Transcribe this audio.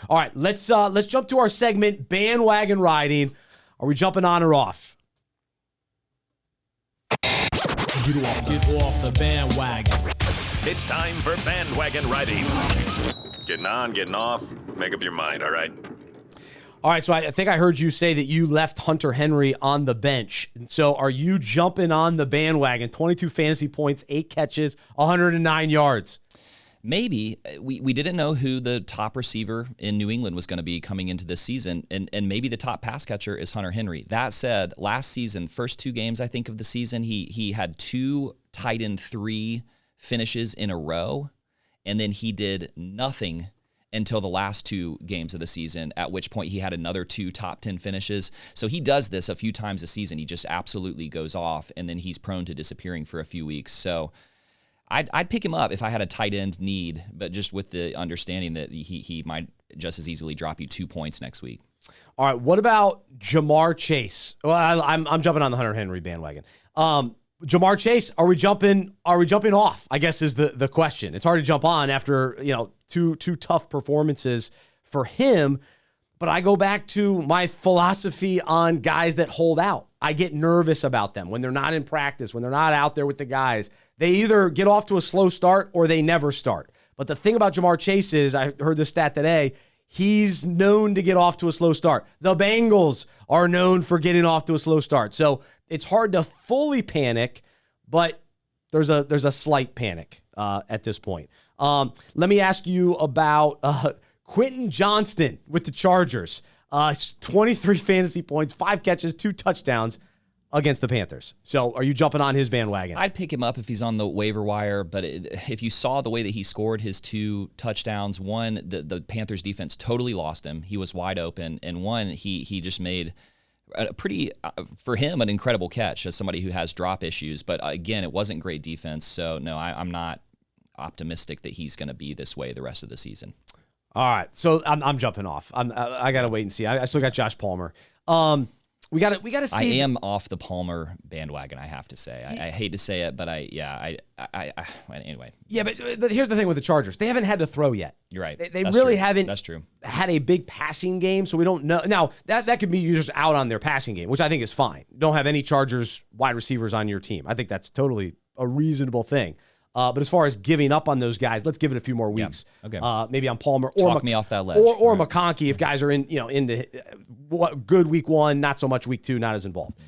All right, let's jump to our segment, bandwagon riding. Are we jumping on or off? Get off the bandwagon. It's time for bandwagon riding. Getting on, getting off. Make up your mind, all right? All right, so I think I heard you say that you left Hunter Henry on the bench. So are you jumping on the bandwagon? 22 fantasy points, 8 catches, 109 yards. Maybe. We didn't know who the top receiver in New England was going to be coming into this season, and maybe the top pass catcher is Hunter Henry. That said, last season, first 2 games, I think, of the season, he had 2 tight end 3 finishes in a row, and then he did nothing until the last 2 games of the season, at which point he had another 2 top 10 finishes. So he does this a few times a season. He just absolutely goes off, and then he's prone to disappearing for a few weeks. So I'd pick him up if I had a tight end need, but just with the understanding that he might just as easily drop you 2 points next week. All right, what about Jamar Chase? Well, I'm jumping on the Hunter Henry bandwagon. Jamar Chase, are we jumping off? I guess is the question. It's hard to jump on after, two tough performances for him, but I go back to my philosophy on guys that hold out. I get nervous about them when they're not in practice, when they're not out there with the guys. They either get off to a slow start or they never start. But the thing about Jamar Chase is, I heard this stat today, he's known to get off to a slow start. The Bengals are known for getting off to a slow start. So it's hard to fully panic, but there's a slight panic at this point. Let me ask you about Quentin Johnston with the Chargers. 23 fantasy points, 5 catches, 2 touchdowns against the Panthers. So are you jumping on his bandwagon? I'd pick him up if he's on the waiver wire, but if you saw the way that he scored his 2 touchdowns, one, the Panthers defense totally lost him. He was wide open, and one, he just made a pretty, for him, an incredible catch as somebody who has drop issues. But again, it wasn't great defense, so no, I'm not optimistic that he's going to be this way the rest of the season. All right, so I'm jumping off. I got to wait and see. I still got Josh Palmer. We got to see. I am off the Palmer bandwagon, I have to say. I hate to say it, but anyway. Yeah, but here's the thing with the Chargers. They haven't had to throw yet. You're right. They really true. haven't That's true. had a big passing game, so we don't know. Now, that could be you just out on their passing game, which I think is fine. Don't have any Chargers wide receivers on your team. I think that's totally a reasonable thing. But as far as giving up on those guys, let's give it a few more weeks. Yeah. Okay. Maybe on Palmer Talk me off that ledge. or McConkey if guys are into good week 1, not so much week 2, not as involved.